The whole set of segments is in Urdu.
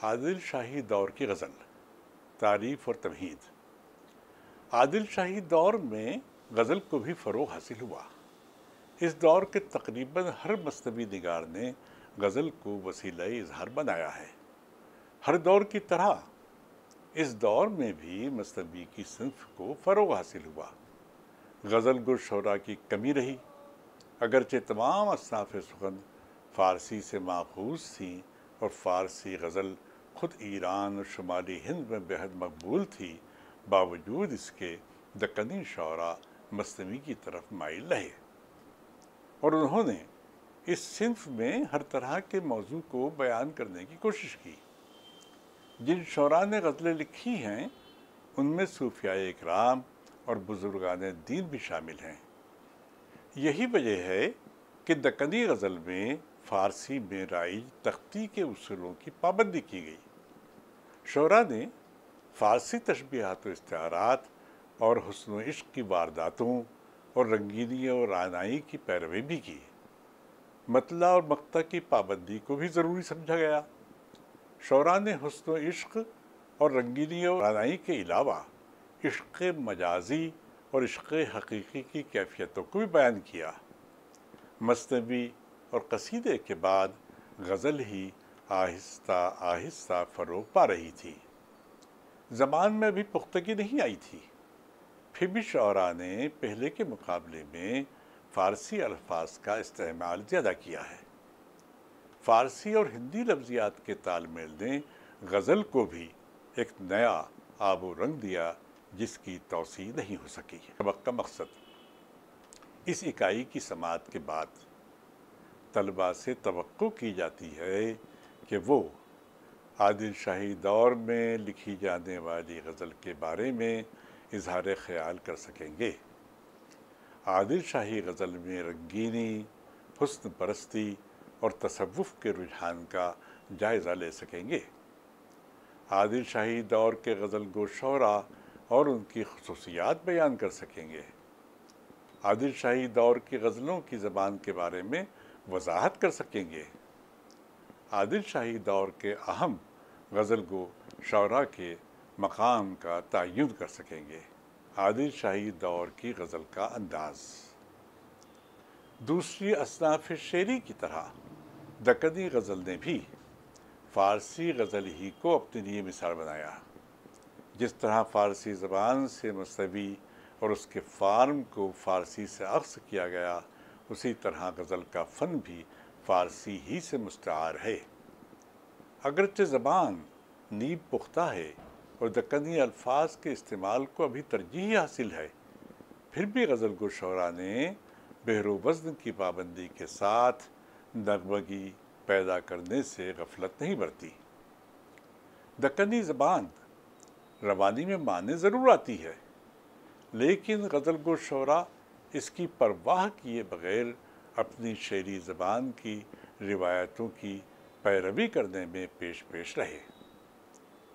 عادل شاہی دور کی غزل، تعریف اور تمہید۔ عادل شاہی دور میں غزل کو بھی فروغ حاصل ہوا۔ اس دور کے تقریباً ہر مثنوی نگار نے غزل کو وسیلہ اظہار بنایا ہے۔ ہر دور کی طرح اس دور میں بھی مثنوی کی صنف کو فروغ حاصل ہوا۔ غزل گو شعراء کی کمی رہی، اگرچہ تمام اصناف سخن فارسی سے ماخوذ تھیں اور فارسی غزل خود ایران اور شمالی ہند میں بےحد مقبول تھی، باوجود اس کے دکنی شعراء مثنوی کی طرف مائل رہے اور انہوں نے اس صنف میں ہر طرح کے موضوع کو بیان کرنے کی کوشش کی۔ جن شعراء نے غزلیں لکھی ہیں ان میں صوفیاء اکرام اور بزرگان دین بھی شامل ہیں۔ یہی وجہ ہے کہ دکنی غزل میں فارسی میں رائج تختی کے اصولوں کی پابندی کی گئی۔ شعراء نے فارسی تشبیہات و استعارات اور حسن و عشق کی وارداتوں اور رنگینی اور رعنائی کی پیروی بھی کی۔ مطلع اور مقطع کی پابندی کو بھی ضروری سمجھا گیا۔ شعراء نے حسن و عشق اور رنگینی اور رعنائی کے علاوہ عشق مجازی اور عشق حقیقی کی کیفیتوں کو بھی بیان کیا۔ مثنوی اور قصیدے کے بعد غزل ہی آہستہ آہستہ فروغ پا رہی تھی۔ زبان میں بھی پختگی نہیں آئی تھی، پھر بھی شعراء نے پہلے کے مقابلے میں فارسی الفاظ کا استعمال زیادہ کیا ہے۔ فارسی اور ہندی لفظیات کے تال میل نے غزل کو بھی ایک نیا آب و رنگ دیا جس کی توسیع نہیں ہو سکی۔ سبق کا مقصد: اس اکائی کی سماعت کے بعد طلباء سے توقع کی جاتی ہے کہ وہ عادل شاہی دور میں لکھی جانے والی غزل کے بارے میں اظہار خیال کر سکیں گے۔ عادل شاہی غزل میں رنگینی، حسن پرستی اور تصوف کے رجحان کا جائزہ لے سکیں گے۔ عادل شاہی دور کے غزل گو شعراء اور ان کی خصوصیات بیان کر سکیں گے۔ عادل شاہی دور کی غزلوں کی زبان کے بارے میں وضاحت کر سکیں گے۔ عادل شاہی دور کے اہم غزل گو شعراء کے مقام کا تعین کر سکیں گے۔ عادل شاہی دور کی غزل کا انداز: دوسری اصناف شعری کی طرح دکنی غزل نے بھی فارسی غزل ہی کو اپنے لیے مثال بنایا۔ جس طرح فارسی زبان سے مثنوی اور اس کے فارم کو فارسی سے اخذ کیا گیا، اسی طرح غزل کا فن بھی فارسی ہی سے مستعار ہے۔ اگرچہ زبان نیب پختہ ہے اور دکنی الفاظ کے استعمال کو ابھی ترجیح حاصل ہے، پھر بھی غزل گو شعراء نے بحر و وزن کی پابندی کے ساتھ نغمگی پیدا کرنے سے غفلت نہیں برتی۔ دکنی زبان روانی میں معنی ضرور آتی ہے، لیکن غزل گو شعراء اس کی پرواہ کیے بغیر اپنی شعری زبان کی روایتوں کی پیروی کرنے میں پیش رہے۔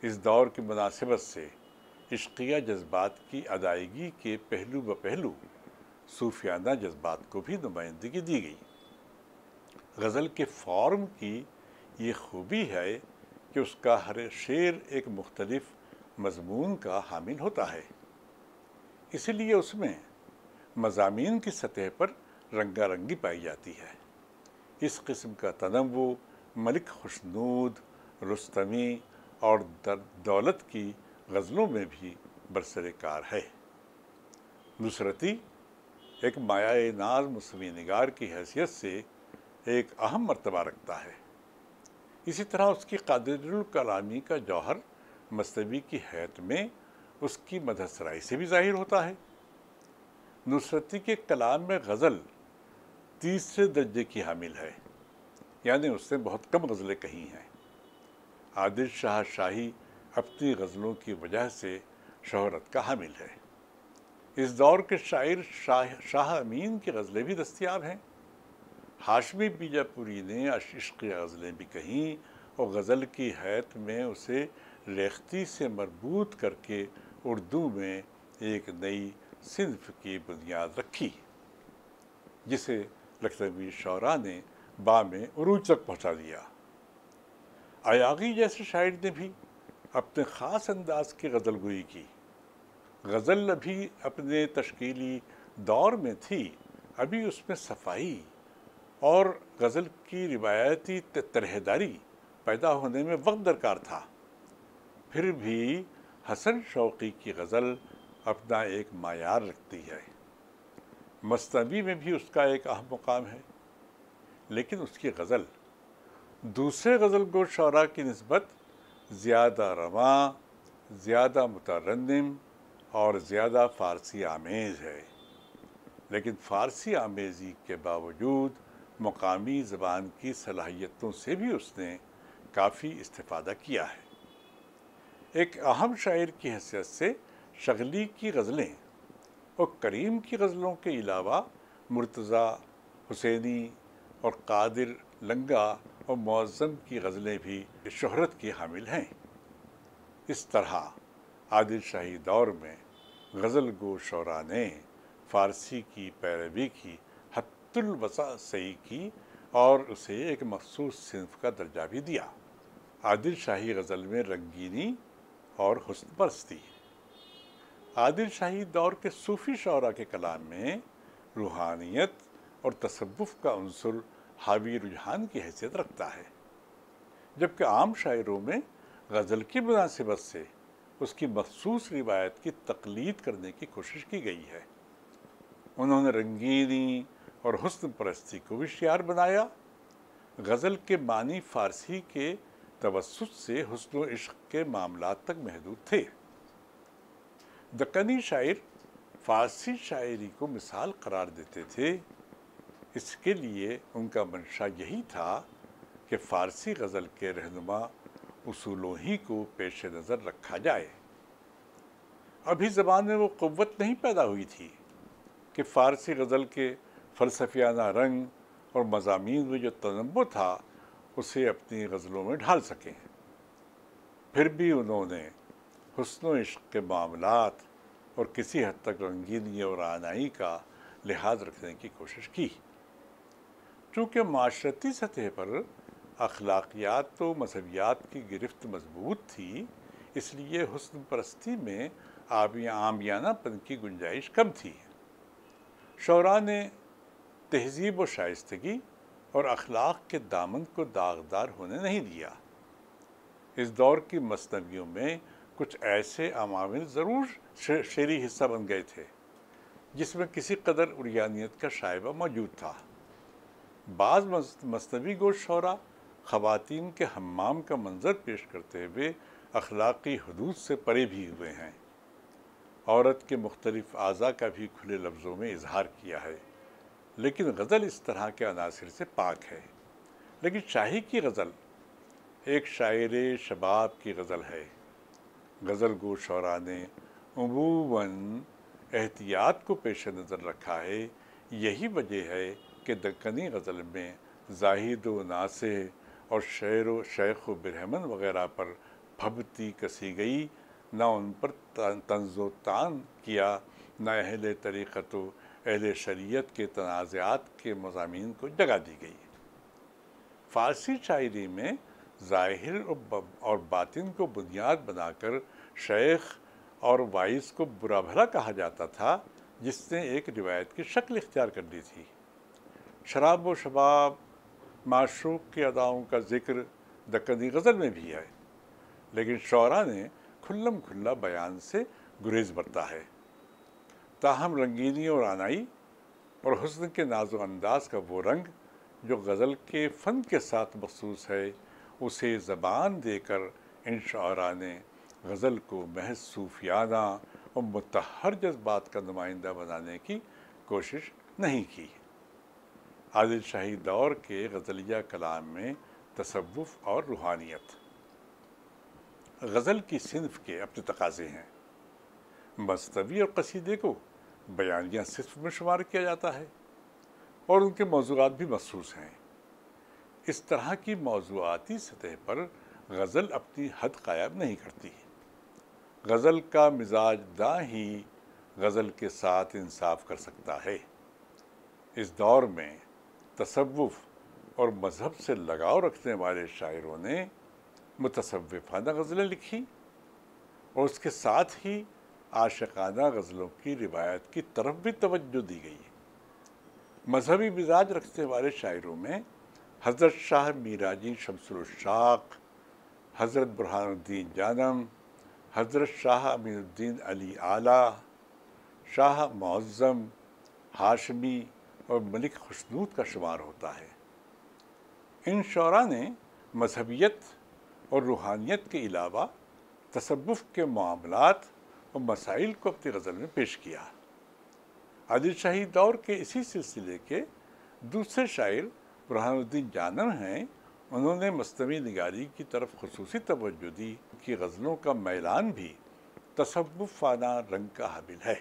اس دور کی مناسبت سے عشقیہ جذبات کی ادائیگی کے پہلو بپہلو صوفیانہ جذبات کو بھی نمائندگی دی گئی۔ غزل کے فارم کی یہ خوبی ہے کہ اس کا ہر شعر ایک مختلف مضمون کا حامل ہوتا ہے، اسی لیے اس میں مضامین کی سطح پر رنگا رنگی پائی جاتی ہے۔ اس قسم کا تنوع ملک خوشنود، رستمی اور دولت کی غزلوں میں بھی برسر کار ہے۔ نصرتی ایک مایہ ناز مثنوی نگار کی حیثیت سے ایک اہم مرتبہ رکھتا ہے۔ اسی طرح اس کی قادر الکلامی کا جوہر مثنوی کی حیثیت میں اس کی مدح سرائی سے بھی ظاہر ہوتا ہے۔ نصرتی کے کلام میں غزل تیسرے درجے کی حامل ہے، یعنی اس نے بہت کم غزلیں کہی ہیں۔ عادل شاہ شاہی اپنی غزلوں کی وجہ سے شہرت کا حامل ہے۔ اس دور کے شاعر شاہ امین کی غزلیں بھی دستیاب ہیں۔ ہاشمی بیجاپوری نے عشقی غزلیں بھی کہیں اور غزل کی حیثیت میں اسے ریختھی سے مربوط کر کے اردو میں ایک نئی صنف کی بنیاد رکھی، جسے لکھنوی شعراء نے بام عروج تک پہنچا دیا۔ ایاغی جیسے شاعر نے بھی اپنے خاص انداز کی غزل گوئی کی۔ غزل ابھی اپنے تشکیلی دور میں تھی، ابھی اس میں صفائی اور غزل کی روایتی طرح پیدا ہونے میں وقت درکار تھا۔ پھر بھی حسن شوقی کی غزل اپنا ایک معیار رکھتی ہے۔ مثنوی میں بھی اس کا ایک اہم مقام ہے، لیکن اس کی غزل دوسرے غزل گو شعراء کی نسبت زیادہ رواں، زیادہ مترنم اور زیادہ فارسی آمیز ہے، لیکن فارسی آمیزی کے باوجود مقامی زبان کی صلاحیتوں سے بھی اس نے کافی استفادہ کیا ہے۔ ایک اہم شاعر کی حیثیت سے شغلی کی غزلیں اور کریم کی غزلوں کے علاوہ مرتضیٰ، حسینی اور قادر لنگا اور معظم کی غزلیں بھی شہرت کی حامل ہیں۔ اس طرح عادل شاہی دور میں غزل گو شعراء نے فارسی کی پیروی کی، حد الوسع صحیح کی اور اسے ایک مخصوص صنف کا درجہ بھی دیا۔ عادل شاہی غزل میں رنگینی اور حسن پرستی۔ عادل شاہی دور کے صوفی شعراء کے کلام میں روحانیت اور تصوف کا عنصر حاوی رجحان کی حیثیت رکھتا ہے، جبکہ عام شاعروں میں غزل کی مناسبت سے اس کی مخصوص روایت کی تقلید کرنے کی کوشش کی گئی ہے۔ انہوں نے رنگینی اور حسن پرستی کو بھی شعار بنایا۔ غزل کے معنی فارسی کے توسط سے حسن و عشق کے معاملات تک محدود تھے۔ دکنی شاعر فارسی شاعری کو مثال قرار دیتے تھے۔ اس کے لیے ان کا منشا یہی تھا کہ فارسی غزل کے رہنما اصولوں ہی کو پیش نظر رکھا جائے۔ ابھی زبان میں وہ قوت نہیں پیدا ہوئی تھی کہ فارسی غزل کے فلسفیانہ رنگ اور مضامین میں جو تنوع تھا اسے اپنی غزلوں میں ڈھال سکیں۔ پھر بھی انہوں نے حسن و عشق کے معاملات اور کسی حد تک رنگینی اور رعنائی کا لحاظ رکھنے کی کوشش کی۔ چونکہ معاشرتی سطح پر اخلاقیات و مذہبیات کی گرفت مضبوط تھی، اس لیے حسن پرستی میں عامیانہ پن کی گنجائش کم تھی۔ شعراء نے تہذیب و شائستگی اور اخلاق کے دامن کو داغدار ہونے نہیں دیا۔ اس دور کی مثنویوں میں کچھ ایسے عوامل ضرور شعری حصہ بن گئے تھے جس میں کسی قدر عریانیت کا شائبہ موجود تھا۔ بعض مثنوی گو شعراء خواتین کے حمام کا منظر پیش کرتے ہوئے اخلاقی حدود سے پرے بھی ہوئے ہیں۔ عورت کے مختلف اعضاء کا بھی کھلے لفظوں میں اظہار کیا ہے، لیکن غزل اس طرح کے عناصر سے پاک ہے۔ لیکن شاہی کی غزل ایک شاعر شباب کی غزل ہے۔ غزل گو شعراء نے عموماً احتیاط کو پیش نظر رکھا ہے۔ یہی وجہ ہے کہ دکنی غزل میں زاہد و ناصح اور شیخ و برہمن وغیرہ پر پھبتی کسی گئی، نہ ان پر طنز و طعن کیا، نہ اہل طریقت و اہل شریعت کے تنازعات کے مضامین کو جگہ دی گئی۔ فارسی شاعری میں ظاہر اور باطن کو بنیاد بنا کر شیخ اور وائز کو برا بھلا کہا جاتا تھا، جس نے ایک روایت کی شکل اختیار کر لی تھی۔ شراب و شباب، معشوق کی اداؤں کا ذکر دکنی غزل میں بھی ہے، لیکن شعراء نے کھلم کھلا بیان سے گریز برتا ہے۔ تاہم رنگینی اور رعنائی اور حسن کے ناز و انداز کا وہ رنگ جو غزل کے فن کے ساتھ مخصوص ہے، اسے زبان دے کر ان شعراء نے غزل کو محض صوفیانہ اور متحر جذبات کا نمائندہ بنانے کی کوشش نہیں کی۔ عادل شاہی دور کے غزلیہ کلام میں تصوف اور روحانیت۔ غزل کی صنف کے اپنے تقاضے ہیں۔ مثنوی اور قصیدے کو بیانیہ صنف میں شمار کیا جاتا ہے اور ان کے موضوعات بھی مخصوص ہیں۔ اس طرح کی موضوعاتی سطح پر غزل اپنی حد قائم نہیں کرتی۔ غزل کا مزاج داں ہی غزل کے ساتھ انصاف کر سکتا ہے۔ اس دور میں تصوف اور مذہب سے لگاؤ رکھنے والے شاعروں نے متصوفانہ غزلیں لکھی اور اس کے ساتھ ہی عاشقانہ غزلوں کی روایت کی طرف بھی توجہ دی گئی۔ مذہبی مزاج رکھنے والے شاعروں میں حضرت شاہ میراجی شمس الشاق، حضرت برہان الدین جانم، حضرت شاہ امین الدین علی اعلیٰ، شاہ معظم، ہاشمی اور ملک خشنود کا شمار ہوتا ہے۔ ان شعراء نے مذہبیت اور روحانیت کے علاوہ تصوف کے معاملات اور مسائل کو اپنی غزل میں پیش کیا۔ عادل شاہی دور کے اسی سلسلے کے دوسرے شاعر برہان الدین جانم ہیں۔ انہوں نے مثنوی نگاری کی طرف خصوصی توجہ دی کہ غزلوں کا میلان بھی تصوفانہ رنگ کا حامل ہے۔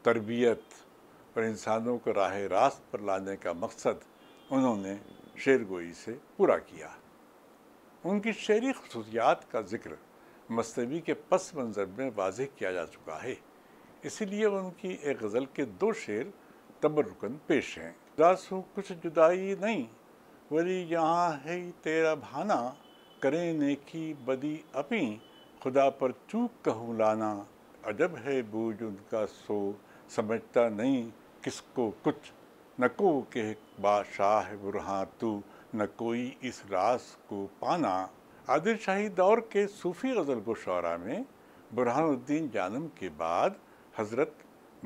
تربیت اور انسانوں کو راہ راست پر لانے کا مقصد انہوں نے شعر گوئی سے پورا کیا۔ ان کی شعری خصوصیات کا ذکر مثنوی کے پس منظر میں واضح کیا جا چکا ہے، اسی لیے ان کی ایک غزل کے 2 شعر تبرکاً پیش ہیں۔ راسو کچھ جدائی نہیں ولی یہاں ہے تیرا بھانا، کریں نیکی بدی اپیں خدا پر چوک کہوں لانا، عجب ہے بوجھ ان کا سو سمجھتا نہیں کس کو کچھ، نہ کو کہ بادشاہ برہاں تو نہ کوئی اس راز کو پانا۔ عادل شاہی دور کے صوفی غزل گو شعراء میں برہان الدین جانم کے بعد حضرت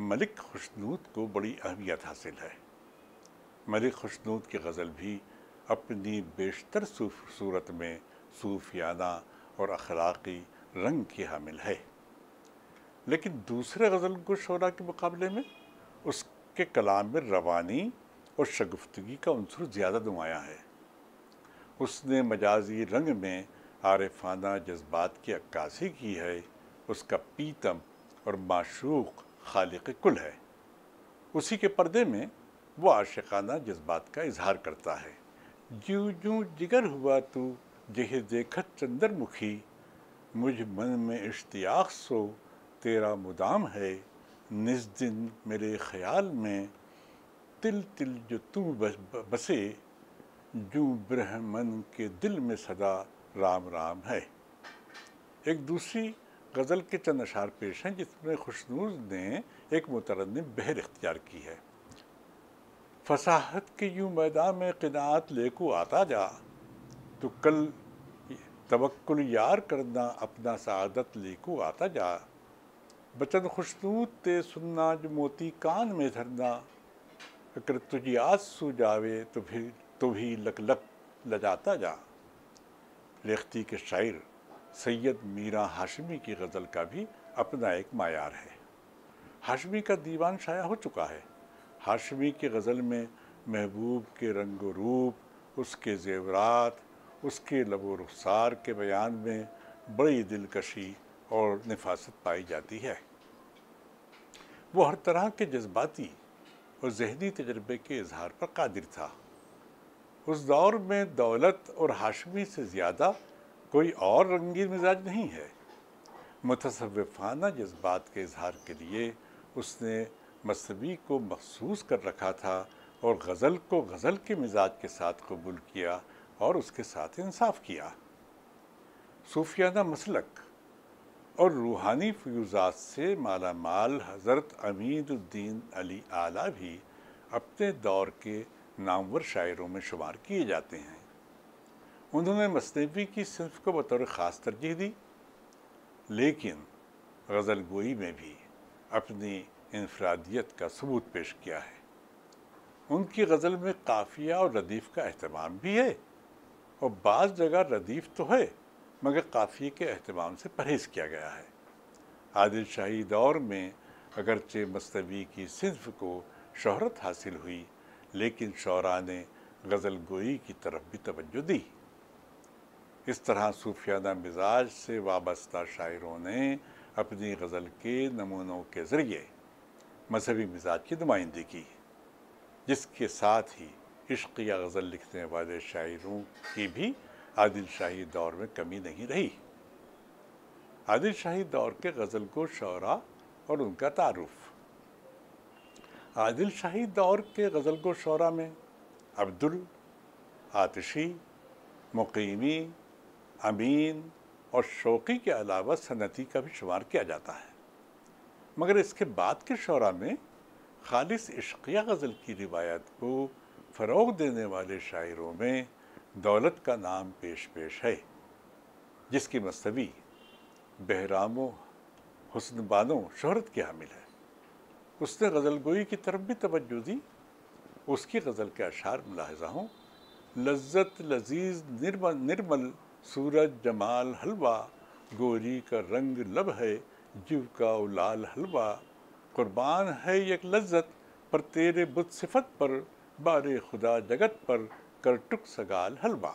ملک خشنود کو بڑی اہمیت حاصل ہے۔ ملک خشنود کی غزل بھی اپنی بیشتر صورت میں صوفیانہ اور اخلاقی رنگ کی حامل ہے، لیکن دوسرے غزل گو شعراء کے مقابلے میں اس کے کلام میں روانی اور شگفتگی کا عنصر زیادہ نمایاں ہے۔ اس نے مجازی رنگ میں عارفانہ جذبات کی عکاسی کی ہے۔ اس کا پیتم اور معشوق خالق کل ہے۔ اسی کے پردے میں وہ عاشقانہ جذبات کا اظہار کرتا ہے۔ جوں جوں جگر ہوا تو جہ دیکھت چندر مکھی، مجھ من میں اشتیاق سو تیرا مدام ہے، نس دن میرے خیال میں تل تل جو تو بسے، جوں برہمن کے دل میں صدا رام رام ہے۔ ایک دوسری غزل کے چند اشعار پیش ہیں جس میں خشنود نے ایک مترنم بہر اختیار کی ہے۔ فصاحت کے یوں میدان میں قناعت لے کو آتا جا، تو کل توکل یار کرنا اپنا سعادت لے کو آتا جا، بچن خشنود تے سننا جو موتی کان میں دھرنا، اگر تجھ یاد سو جاوے تو بھی لک لک لجاتا جا۔ ریختی کے شاعر سید میرا ہاشمی کی غزل کا بھی اپنا ایک معیار ہے۔ ہاشمی کا دیوان شائع ہو چکا ہے۔ ہاشمی کی غزل میں محبوب کے رنگ و روپ، اس کے زیورات، اس کے لب و رخسار کے بیان میں بڑی دلکشی اور نفاست پائی جاتی ہے۔ وہ ہر طرح کے جذباتی اور ذہنی تجربے کے اظہار پر قادر تھا۔ اس دور میں دولت اور ہاشمی سے زیادہ کوئی اور رنگین مزاج نہیں ہے۔ متصوفانہ جذبات کے اظہار کے لیے اس نے مثنوی کو مخصوص کر رکھا تھا اور غزل کو غزل کے مزاج کے ساتھ قبول کیا اور اس کے ساتھ انصاف کیا۔ صوفیانہ مسلک اور روحانی فیوزات سے مالا مال حضرت امین الدین علی اعلیٰ بھی اپنے دور کے نامور شاعروں میں شمار کیے جاتے ہیں۔ انہوں نے مثنوی کی صنف کو بطور خاص ترجیح دی، لیکن غزل گوئی میں بھی اپنی انفرادیت کا ثبوت پیش کیا ہے۔ ان کی غزل میں قافیہ اور ردیف کا اہتمام بھی ہے، اور بعض جگہ ردیف تو ہے مگر قافیے کے اہتمام سے پرہیز کیا گیا ہے۔ عادل شاہی دور میں اگرچہ مثنوی کی صنف کو شہرت حاصل ہوئی، لیکن شعراء نے غزل گوئی کی طرف بھی توجہ دی۔ اس طرح صوفیانہ مزاج سے وابستہ شاعروں نے اپنی غزل کے نمونوں کے ذریعے مذہبی مزاج کی نمائندگی کی، جس کے ساتھ ہی عشقیہ غزل لکھنے والے شاعروں کی بھی عادل شاہی دور میں کمی نہیں رہی۔ عادل شاہی دور کے غزل گو شعراء اور ان کا تعارف۔ عادل شاہی دور کے غزل گو شعراء میں عبدل، آتشی، مقیمی، امین اور شوقی کے علاوہ صنعتی کا بھی شمار کیا جاتا ہے، مگر اس کے بعد کے شعراء میں خالص عشقیہ غزل کی روایت کو فروغ دینے والے شاعروں میں دولت کا نام پیش ہے، جس کی مصنوی بہرام و حسن بانو شہرت کی حامل ہے۔ اس نے غزل گوئی کی طرف بھی توجہ دی۔ اس کی غزل کے اشعار ملاحظہ ہوں: لذت لذیذ نرمل سورج جمال حلوہ، گوری کا رنگ لب ہے جیو کا لال حلوہ، قربان ہے یک لذت پر تیرے بت صفت پر، بار خدا جگت پر کر ٹک سگال حلوہ۔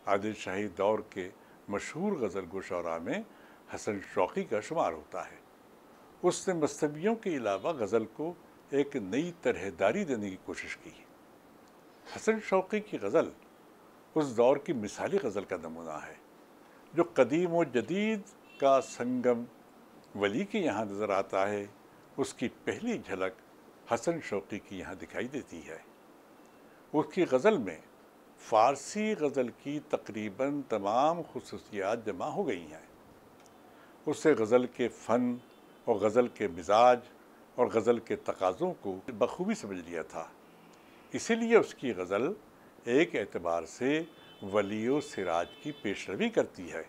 عادل شاہی دور کے مشہور غزل گو شعراء میں حسن شوقی کا شمار ہوتا ہے۔ اس نے مصنویوں کے علاوہ غزل کو ایک نئی طرح داری دینے کی کوشش کی۔ حسن شوقی کی غزل اس دور کی مثالی غزل کا نمونہ ہے، جو قدیم و جدید کا سنگم ولی کے یہاں نظر آتا ہے۔ اس کی پہلی جھلک حسن شوقی کی یہاں دکھائی دیتی ہے۔ اس کی غزل میں فارسی غزل کی تقریباً تمام خصوصیات جمع ہو گئی ہیں۔ اس سے غزل کے فن اور غزل کے مزاج اور غزل کے تقاضوں کو بخوبی سمجھ لیا تھا۔ اسی لیے اس کی غزل ایک اعتبار سے ولی و سراج کی پیشروی کرتی ہے۔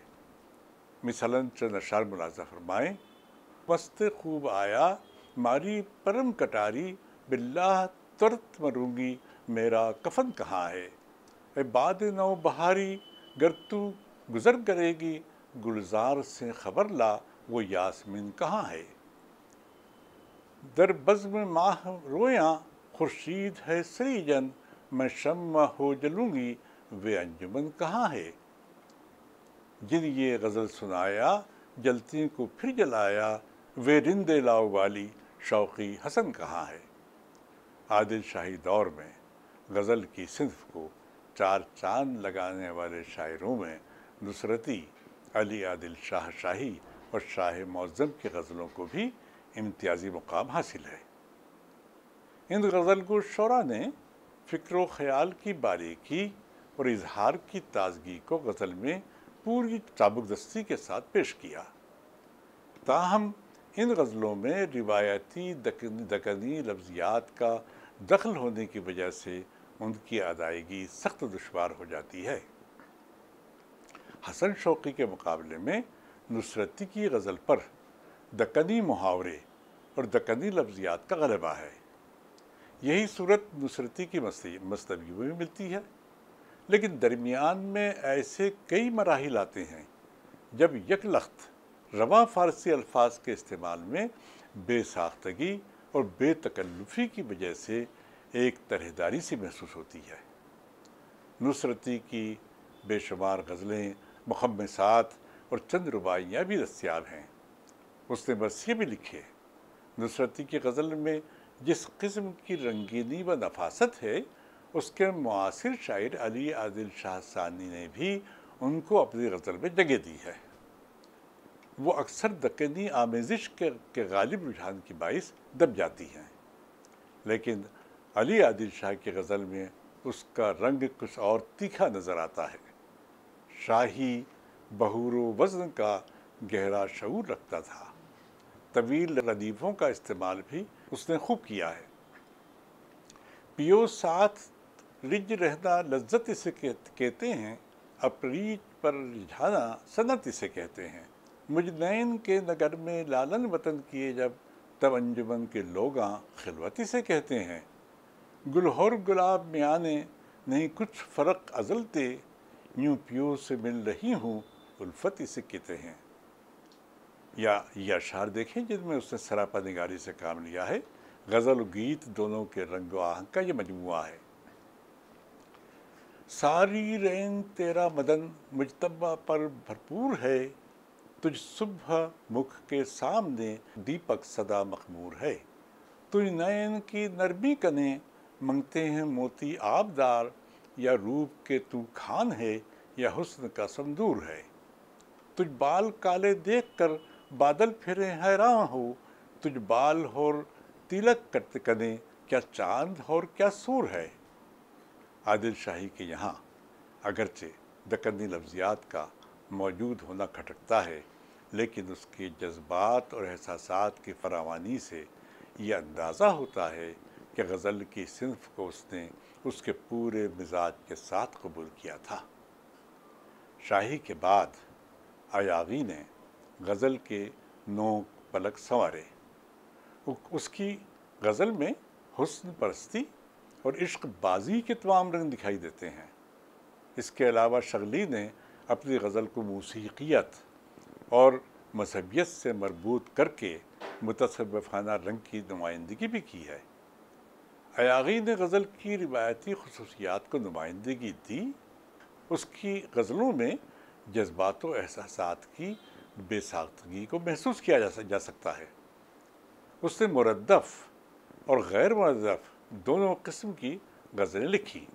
مثلاً چند اشعار ملاحظہ فرمائیں: مست خوب آیا ماری پرم کٹاری، باللہ ترت مروں گی میرا کفن کہاں ہے، اے باد نو بہاری گر تو گزر کرے گی، گلزار سے خبر لا وہ یاسمین کہاں ہے، در بزم ماہ رویاں خورشید ہے سریجن، میں شمع ہو جلوں گی وہ انجمن کہاں ہے، جن یہ غزل سنایا جلتی کو پھر جلایا، وہ رند لاؤ والی شوقی حسن کہاں ہے۔ عادل شاہی دور میں غزل کی صنف کو چار چاند لگانے والے شاعروں میں نصرتی، علی عادل شاہ شاہی اور شاہ معظم کی غزلوں کو بھی امتیازی مقام حاصل ہے۔ ان غزل گو شعراء نے فکر و خیال کی باریکی اور اظہار کی تازگی کو غزل میں پوری چابک دستی کے ساتھ پیش کیا۔ تاہم ان غزلوں میں روایتی دکنی لفظیات کا دخل ہونے کی وجہ سے ان کی ادائیگی سخت دشوار ہو جاتی ہے۔ حسن شوقی کے مقابلے میں نصرتی کی غزل پر دکنی محاورے اور دکنی لفظیات کا غلبہ ہے۔ یہی صورت نصرتی کی مصنویوں میں ملتی ہے، لیکن درمیان میں ایسے کئی مراحل آتے ہیں جب یک لخت رواں فارسی الفاظ کے استعمال میں بے ساختگی اور بے تکلفی کی وجہ سے ایک طرح داری سی محسوس ہوتی ہے۔ نصرتی کی بے شمار غزلیں، مخمصات اور چند رباعیاں بھی دستیاب ہیں۔ اس نے مرثیے بھی لکھے۔ نصرتی کی غزل میں جس قسم کی رنگینی و نفاست ہے، اس کے معاصر شاعر علی عادل شاہ ثانی نے بھی ان کو اپنی غزل میں جگہ دی ہے۔ وہ اکثر دکنی آمیزش کے غالب رجحان کی باعث دب جاتی ہیں، لیکن علی عادل شاہ کی غزل میں اس کا رنگ کچھ اور تیکھا نظر آتا ہے۔ شاہی بحور و وزن کا گہرا شعور رکھتا تھا۔ طویل ردیفوں کا استعمال بھی اس نے خوب کیا ہے۔ پیو ساتھ رج رہنا لذت اسے کہتے ہیں، اپریچ پر رجھانا صنعت اسے کہتے ہیں، مجھ نین کے نگر میں لالن وطن کیے جب، تب انجمن کے لوگاں خلوت اسے کہتے ہیں، گلہور گلاب میں آنے نہیں کچھ فرق ازل تے، یوں پیو سے مل رہی ہوں الفت اسے کہتے ہیں۔ یا یہ اشعار دیکھیں جن میں اس نے سراپا نگاری سے کام لیا ہے۔ غزل و گیت دونوں کے رنگ و آہنگ کا یہ مجموعہ ہے۔ ساری رین تیرا مدن مجتبہ پر بھرپور ہے، تجھ صبح مکھ کے سامنے دیپک صدا مخمور ہے، تجھ نین کی نرمی کنے منگتے ہیں موتی آبدار، یا روپ کے تو کھان ہے یا حسن کا سندور ہے، تجھ بال کالے دیکھ کر بادل پھرے حیران ہو، تجھ بال ہور تلک کرتے کنے کیا چاند اور کیا سور ہے۔ عادل شاہی کے یہاں اگرچہ دکنی لفظیات کا موجود ہونا کھٹکتا ہے، لیکن اس کے جذبات اور احساسات کی فراوانی سے یہ اندازہ ہوتا ہے کہ غزل کی صنف کو اس نے اس کے پورے مزاج کے ساتھ قبول کیا تھا۔ شاہی کے بعد ایاغی نے غزل کے 9 پلک سنوارے۔ اس کی غزل میں حسن پرستی اور عشق بازی کے تمام رنگ دکھائی دیتے ہیں۔ اس کے علاوہ شغلی نے اپنی غزل کو موسیقیت اور مذہبیت سے مربوط کر کے متصوفانہ رنگ کی نمائندگی بھی کی ہے۔ ایاغی نے غزل کی روایتی خصوصیات کو نمائندگی دی۔ اس کی غزلوں میں جذبات و احساسات کی بے ساختگی کو محسوس کیا جا سکتا ہے۔ اس نے مردف اور غیر مردف دونوں قسم کی غزلیں لکھی۔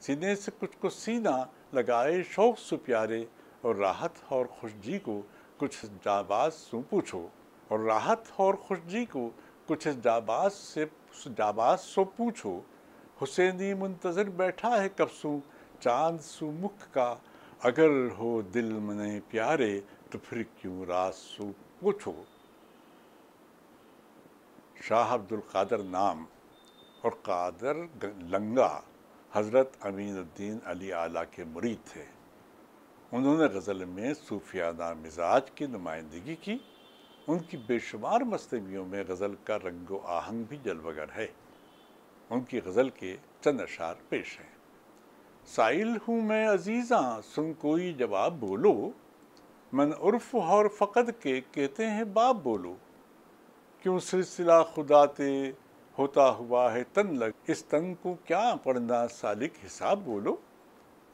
سینے سے کچھ کو سینہ لگائے شوق سے پیارے، اور راحت اور خوشجی کو کچھ جاباز سو پوچھو، اور راحت اور خوشجی کو کچھ جاباز سو پوچھو، حسینی منتظر بیٹھا ہے کب سو چاند سو مکھ کا، اگر ہو دل منے پیارے تو پھر کیوں راز سو پوچھو۔ شاہ عبد القادر نام اور قادر لنگا حضرت امین الدین علی اعلیٰ کے مرید تھے۔ انہوں نے غزل میں صوفیانہ مزاج کی نمائندگی کی۔ ان کی بے شمار مصنویوں میں غزل کا رنگ و آہنگ بھی جلوگر ہے۔ ان کی غزل کے چند اشعار پیش ہیں۔ سائل ہوں میں عزیزاں سن کوئی جواب بولو، من عرف اور فقد کے کہتے ہیں باب بولو، کیوں سلسلہ خدا تے ہوتا ہوا ہے تن لگ، اس تن کو کیا پڑھنا سالک حساب بولو۔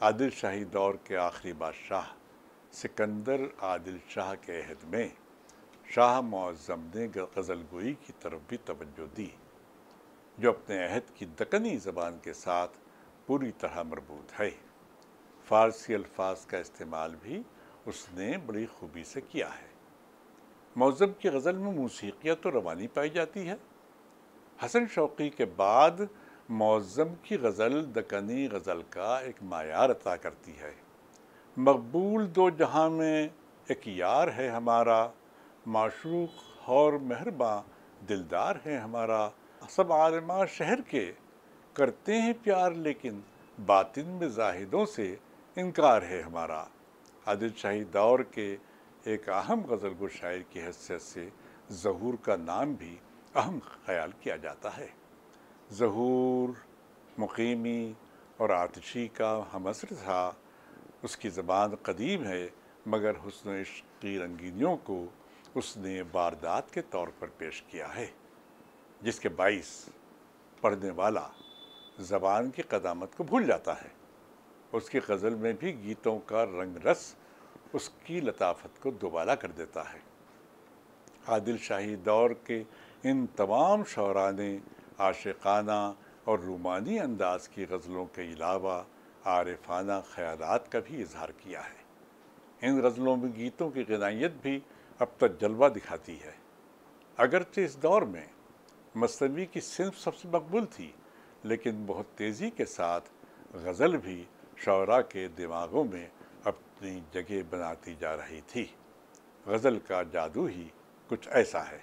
عادل شاہی دور کے آخری بادشاہ سکندر عادل شاہ کے عہد میں شاہ معظم نے غزل گوئی کی طرف بھی توجہ دی، جو اپنے عہد کی دکنی زبان کے ساتھ پوری طرح مربوط ہے۔ فارسی الفاظ کا استعمال بھی اس نے بڑی خوبی سے کیا ہے۔ معظم کی غزل میں موسیقیت و روانی پائی جاتی ہے۔ حسن شوقی کے بعد معظم کی غزل دکنی غزل کا ایک معیار عطا کرتی ہے۔ مقبول دو جہاں میں ایک یار ہے ہمارا، معشوق اور مہرباں دلدار ہے ہمارا، سب عالماں شہر کے کرتے ہیں پیار، لیکن باطن میں زاہدوں سے انکار ہے ہمارا۔ عادل شاہی دور کے ایک اہم غزل گو شاعر کی حیثیت سے ظہور کا نام بھی اہم خیال کیا جاتا ہے۔ ظہور مقیمی اور آتشی کا ہم عصر تھا۔ اس کی زبان قدیم ہے، مگر حسن و عشق کی رنگینیوں کو اس نے واردات کے طور پر پیش کیا ہے، جس کے باعث پڑھنے والا زبان کی قدامت کو بھول جاتا ہے۔ اس کی غزل میں بھی گیتوں کا رنگ رس اس کی لطافت کو دوبالا کر دیتا ہے۔ عادل شاہی دور کے ان تمام شعراء نے عاشقانہ اور رومانی انداز کی غزلوں کے علاوہ عارفانہ خیالات کا بھی اظہار کیا ہے۔ ان غزلوں میں گیتوں کی غنائیت بھی اب تک جلوہ دکھاتی ہے۔ اگرچہ اس دور میں مثنوی کی صنف سب سے مقبول تھی، لیکن بہت تیزی کے ساتھ غزل بھی شعراء کے دماغوں میں اپنی جگہ بناتی جا رہی تھی۔ غزل کا جادو ہی کچھ ایسا ہے۔